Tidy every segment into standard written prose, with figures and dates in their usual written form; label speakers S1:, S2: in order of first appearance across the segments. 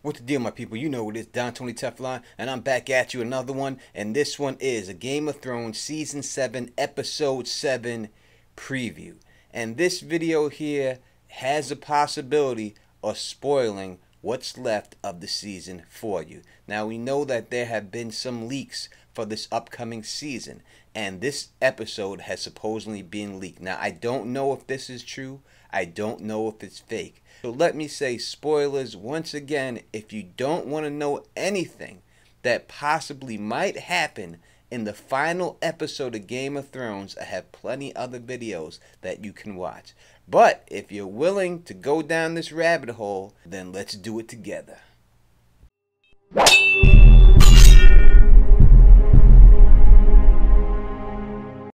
S1: What the deal, my people? You know it is, Don Tony Teflon, and I'm back at you another one, and this one is a Game of Thrones Season 7, Episode 7 preview. And this video here has a possibility of spoiling what's left of the season for you. Now, we know that there have been some leaks for this upcoming season, and this episode has supposedly been leaked. Now, I don't know if this is true. I don't know if it's fake. So let me say spoilers once again. If you don't want to know anything that possibly might happen in the final episode of Game of Thrones, I have plenty other videos that you can watch. But if you're willing to go down this rabbit hole, then let's do it together.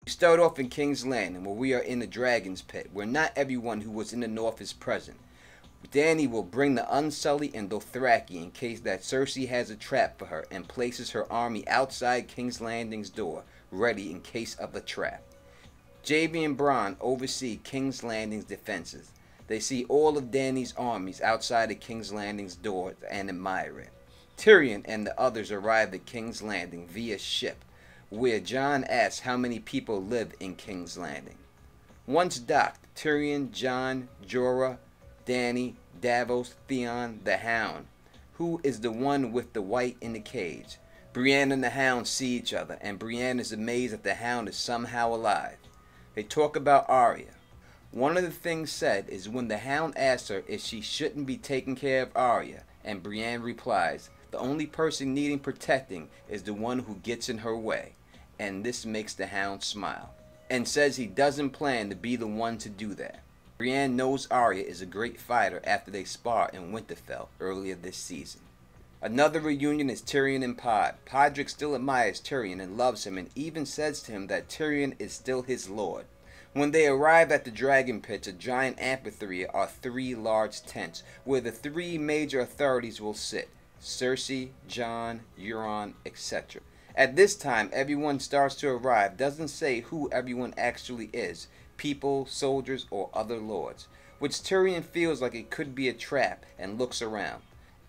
S1: We start off in King's Landing, where we are in the Dragon's Pit, where not everyone who was in the north is present. Dany will bring the Unsullied and Dothraki in case that Cersei has a trap for her, and places her army outside King's Landing's door, ready in case of a trap. Jaime and Bronn oversee King's Landing's defenses. They see all of Dany's armies outside of King's Landing's door and admire it. Tyrion and the others arrive at King's Landing via ship, where Jon asks how many people live in King's Landing. Once docked, Tyrion, Jon, Jorah, Dany, Davos, Theon, the Hound, who is the one with the white in the cage. Brienne and the Hound see each other, and Brienne is amazed that the Hound is somehow alive. They talk about Arya. One of the things said is when the Hound asks her if she shouldn't be taking care of Arya, and Brienne replies, the only person needing protecting is the one who gets in her way. And this makes the Hound smile, and says he doesn't plan to be the one to do that. Brienne knows Arya is a great fighter after they spar in Winterfell earlier this season. Another reunion is Tyrion and Pod. Podrick still admires Tyrion and loves him, and even says to him that Tyrion is still his lord. When they arrive at the Dragon Pits, a giant amphitheater, are 3 large tents where the 3 major authorities will sit: Cersei, Jon, Euron, etc. At this time, everyone starts to arrive. Doesn't say who everyone actually is: people, soldiers, or other lords, which Tyrion feels like it could be a trap and looks around.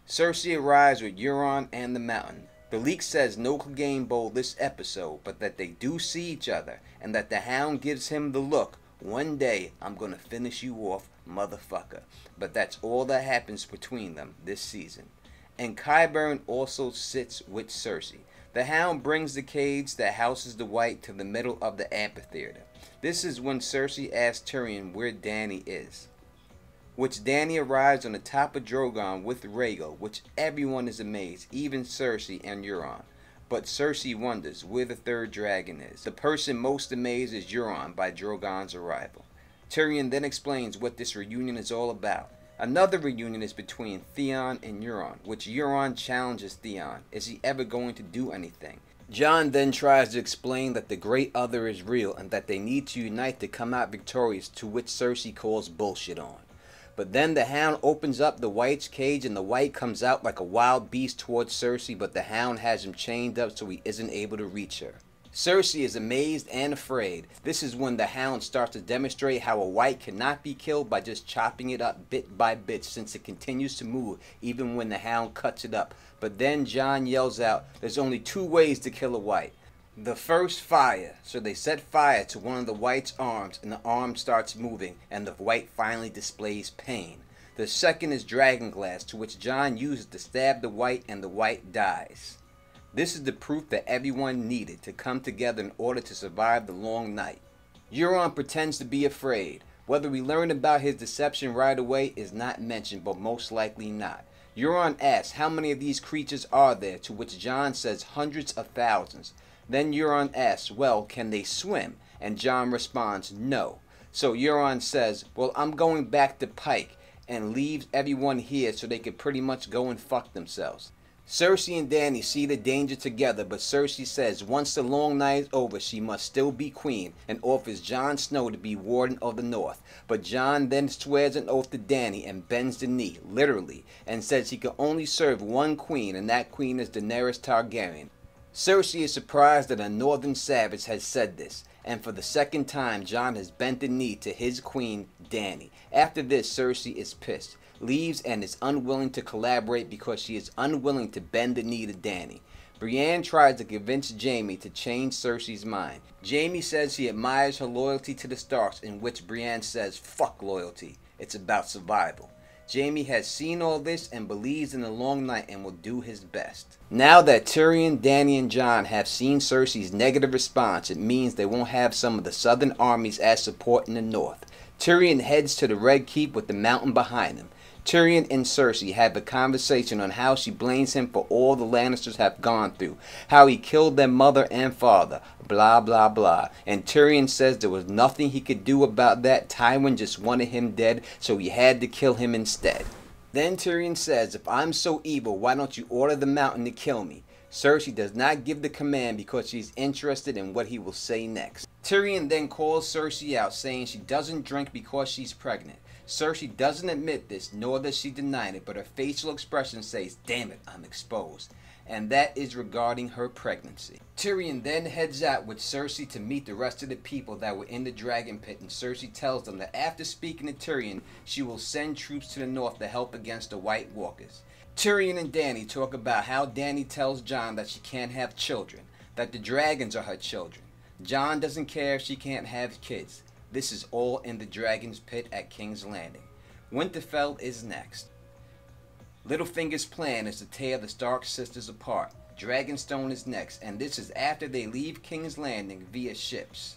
S1: Cersei arrives with Euron and the Mountain. The leak says no Clegane Bowl this episode, but that they do see each other, and that the Hound gives him the look, one day I'm gonna finish you off, motherfucker. But that's all that happens between them this season. And Qyburn also sits with Cersei. The Hound brings the cage that houses the White to the middle of the amphitheater. This is when Cersei asks Tyrion where Dany is, which Dany arrives on the top of Drogon with Rhaegal, which everyone is amazed, even Cersei and Euron. But Cersei wonders where the 3rd dragon is. The person most amazed is Euron by Drogon's arrival. Tyrion then explains what this reunion is all about. Another reunion is between Theon and Euron, which Euron challenges Theon. Is he ever going to do anything? Jon then tries to explain that the Great Other is real and that they need to unite to come out victorious, to which Cersei calls bullshit on. But then the Hound opens up the White's cage, and the White comes out like a wild beast towards Cersei, but the Hound has him chained up so he isn't able to reach her. Cersei is amazed and afraid. This is when the Hound starts to demonstrate how a White cannot be killed by just chopping it up bit by bit, since it continues to move even when the Hound cuts it up. But then Jon yells out, there's only 2 ways to kill a White. The first, fire. So they set fire to one of the White's arms, and the arm starts moving, and the White finally displays pain. The second is dragonglass, to which Jon uses to stab the White, and the White dies. This is the proof that everyone needed to come together in order to survive the long night. Euron pretends to be afraid. Whether we learn about his deception right away is not mentioned, but most likely not. Euron asks how many of these creatures are there, to which Jon says hundreds of thousands. Then Euron asks, well, can they swim? And Jon responds, no. So Euron says, well, I'm going back to Pike, and leaves everyone here so they could pretty much go and fuck themselves. Cersei and Dany see the danger together, but Cersei says once the long night is over, she must still be queen, and offers Jon Snow to be Warden of the North. But Jon then swears an oath to Dany and bends the knee, literally, and says he can only serve one queen, and that queen is Daenerys Targaryen. Cersei is surprised that a northern savage has said this, and for the second time Jon has bent the knee to his queen, Dany. After this, Cersei is pissed. leaves and is unwilling to collaborate because she is unwilling to bend the knee to Dany. Brienne tries to convince Jaime to change Cersei's mind. Jaime says he admires her loyalty to the Starks, in which Brienne says, "Fuck loyalty, it's about survival." Jaime has seen all this and believes in the long night and will do his best. Now that Tyrion, Dany, and Jon have seen Cersei's negative response, it means they won't have some of the southern armies as support in the north. Tyrion heads to the Red Keep with the mountain behind him. Tyrion and Cersei have a conversation on how she blames him for all the Lannisters have gone through, how he killed their mother and father, blah blah blah. And Tyrion says there was nothing he could do about that. Tywin just wanted him dead, so he had to kill him instead. Then Tyrion says, "If I'm so evil, why don't you order the mountain to kill me?" Cersei does not give the command because she's interested in what he will say next. Tyrion then calls Cersei out, saying she doesn't drink because she's pregnant. Cersei doesn't admit this, nor does she deny it, but her facial expression says, "Damn it, I'm exposed." And that is regarding her pregnancy. Tyrion then heads out with Cersei to meet the rest of the people that were in the dragon pit, and Cersei tells them that after speaking to Tyrion, she will send troops to the north to help against the White Walkers. Tyrion and Dany talk about how Dany tells Jon that she can't have children, that the dragons are her children. Jon doesn't care if she can't have kids. This is all in the Dragon's Pit at King's Landing. Winterfell is next. Littlefinger's plan is to tear the Stark sisters apart. Dragonstone is next, and this is after they leave King's Landing via ships.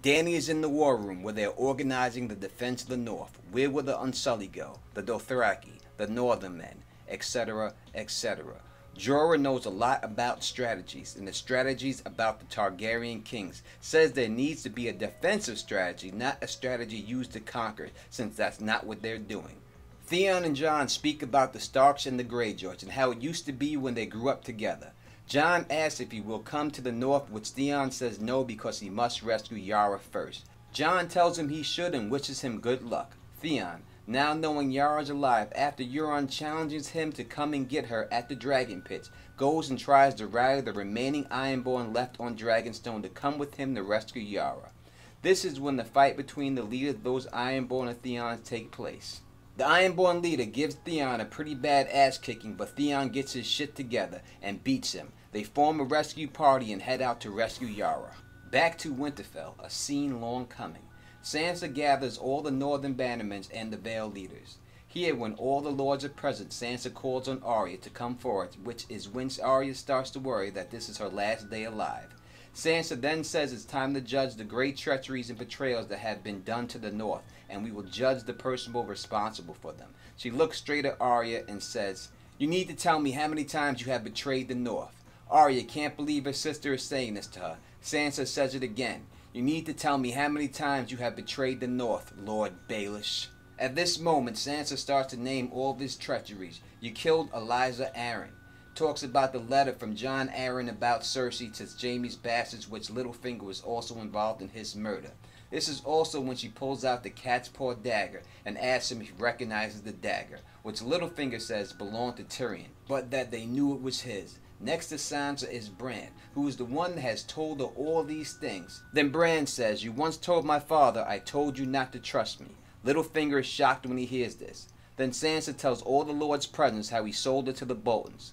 S1: Dany is in the war room where they are organizing the defense of the North. Where will the Unsullied go? The Dothraki, the Northern Men, etc., etc. Jorah knows a lot about strategies, and the strategies about the Targaryen kings. Says there needs to be a defensive strategy, not a strategy used to conquer, since that's not what they're doing. Theon and Jon speak about the Starks and the Greyjoys, and how it used to be when they grew up together. Jon asks if he will come to the north, which Theon says no because he must rescue Yara first. Jon tells him he should and wishes him good luck. Theon, now knowing Yara's alive after Euron challenges him to come and get her at the Dragon Pits, goes and tries to rally the remaining Ironborn left on Dragonstone to come with him to rescue Yara. This is when the fight between the leaders of those Ironborn and Theon take place. The Ironborn leader gives Theon a pretty bad ass kicking, but Theon gets his shit together and beats him. They form a rescue party and head out to rescue Yara. Back to Winterfell, a scene long coming. Sansa gathers all the Northern Bannermen and the Vale leaders. Here, when all the lords are present, Sansa calls on Arya to come forward, which is when Arya starts to worry that this is her last day alive. Sansa then says it's time to judge the great treacheries and betrayals that have been done to the North, and we will judge the person responsible for them. She looks straight at Arya and says, "You need to tell me how many times you have betrayed the North." Arya can't believe her sister is saying this to her. Sansa says it again. "You need to tell me how many times you have betrayed the North, Lord Baelish." At this moment, Sansa starts to name all of his treacheries. "You killed Eliza Arryn." Talks about the letter from Jon Arryn about Cersei to Jaime's bastards, which Littlefinger was also involved in his murder. This is also when she pulls out the cat's paw dagger and asks him if he recognizes the dagger, which Littlefinger says belonged to Tyrion, but that they knew it was his. Next to Sansa is Bran, who is the one that has told her all these things. Then Bran says, "You once told my father I told you not to trust me." Littlefinger is shocked when he hears this. Then Sansa tells all the lords present how he sold her to the Boltons.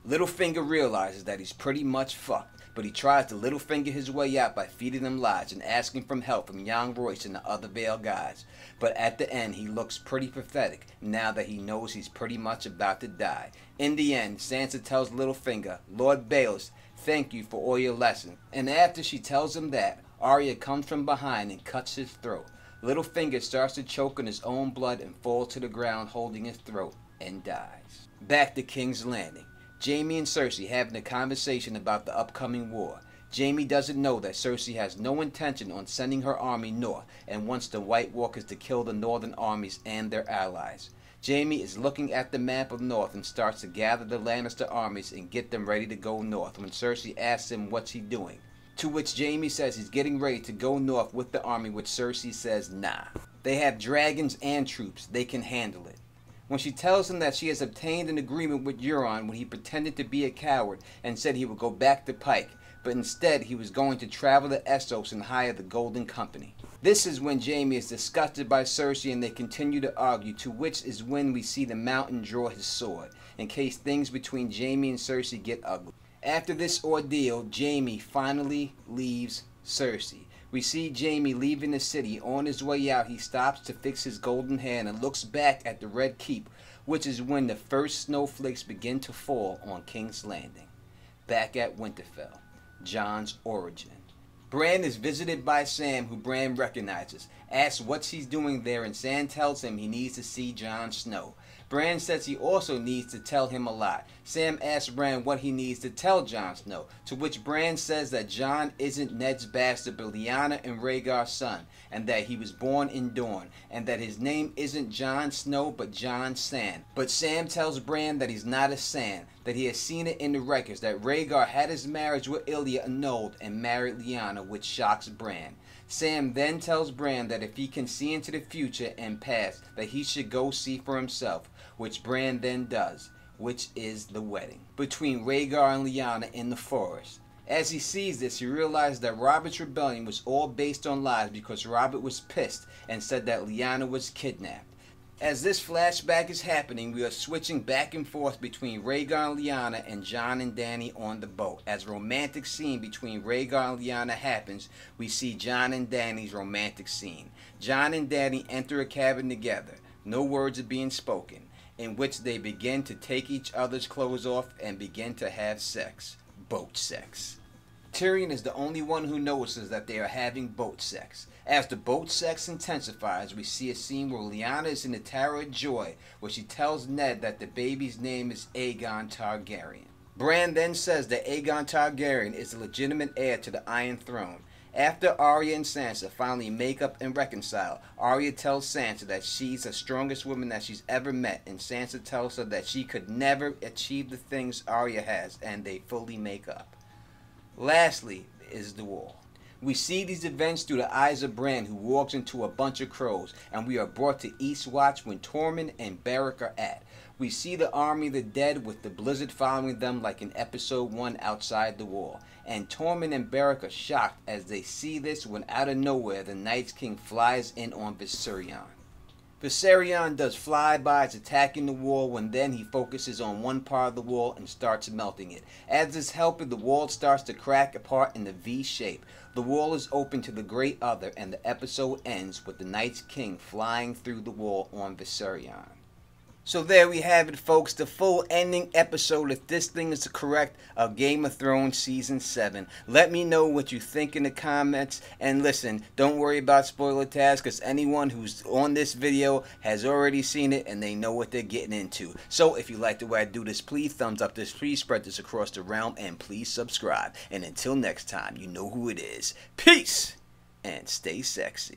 S1: Littlefinger realizes that he's pretty much fucked, but he tries to Littlefinger his way out by feeding them lies and asking for help from young Royce and the other Vale guys. But at the end, he looks pretty pathetic now that he knows he's pretty much about to die. In the end, Sansa tells Littlefinger, "Lord Baelish, thank you for all your lessons." And after she tells him that, Arya comes from behind and cuts his throat. Littlefinger starts to choke on his own blood and falls to the ground holding his throat and dies. Back to King's Landing. Jaime and Cersei having a conversation about the upcoming war. Jaime doesn't know that Cersei has no intention on sending her army north and wants the White Walkers to kill the northern armies and their allies. Jaime is looking at the map of north and starts to gather the Lannister armies and get them ready to go north when Cersei asks him what's he doing. To which Jaime says he's getting ready to go north with the army, which Cersei says nah. They have dragons and troops, they can handle it. When she tells him that she has obtained an agreement with Euron when he pretended to be a coward and said he would go back to Pike, but instead he was going to travel to Essos and hire the Golden Company. This is when Jaime is disgusted by Cersei and they continue to argue, to which is when we see the Mountain draw his sword, in case things between Jaime and Cersei get ugly. After this ordeal, Jaime finally leaves Cersei. We see Jaime leaving the city. On his way out, he stops to fix his golden hair and looks back at the Red Keep, which is when the first snowflakes begin to fall on King's Landing. Back at Winterfell, Jon's origin. Bran is visited by Sam, who Bran recognizes, asks what he's doing there, and Sam tells him he needs to see Jon Snow. Bran says he also needs to tell him a lot. Sam asks Bran what he needs to tell Jon Snow, to which Bran says that Jon isn't Ned's bastard but Lyanna and Rhaegar's son, and that he was born in Dorne, and that his name isn't Jon Snow but Jon Sand. But Sam tells Bran that he's not a Sand, that he has seen it in the records, that Rhaegar had his marriage with Ilya annulled and married Lyanna, which shocks Bran. Sam then tells Bran that if he can see into the future and past, that he should go see for himself, which Bran then does, which is the wedding between Rhaegar and Lyanna in the forest. As he sees this, he realizes that Robert's rebellion was all based on lies because Robert was pissed and said that Lyanna was kidnapped. As this flashback is happening, we are switching back and forth between Rhaegar and Lyanna and Jon and Dany on the boat. As a romantic scene between Rhaegar and Lyanna happens, we see Jon and Dany's romantic scene. Jon and Dany enter a cabin together. No words are being spoken, in which they begin to take each other's clothes off and begin to have sex. Boat sex. Tyrion is the only one who notices that they are having boat sex. As the boat sex intensifies, we see a scene where Lyanna is in the Tower of Joy, where she tells Ned that the baby's name is Aegon Targaryen. Bran then says that Aegon Targaryen is the legitimate heir to the Iron Throne. After Arya and Sansa finally make up and reconcile, Arya tells Sansa that she's the strongest woman that she's ever met, and Sansa tells her that she could never achieve the things Arya has, and they fully make up. Lastly is the wall. We see these events through the eyes of Bran, who walks into a bunch of crows, and we are brought to Eastwatch when Tormund and Beric are at. We see the army of the dead with the blizzard following them like in episode 1 outside the wall. And Tormund and Beric are shocked as they see this when out of nowhere the Night's King flies in on Viserion. Viserion does flybys attacking the wall when then he focuses on one part of the wall and starts melting it. As is helping, the wall starts to crack apart in the V shape. The wall is open to the Great Other and the episode ends with the Night's King flying through the wall on Viserion. So there we have it, folks, the full ending episode, if this thing is correct, of Game of Thrones Season 7. Let me know what you think in the comments, and listen, don't worry about spoiler tags, because anyone who's on this video has already seen it, and they know what they're getting into. So if you like the way I do this, please thumbs up this, please spread this across the realm, and please subscribe. And until next time, you know who it is. Peace, and stay sexy.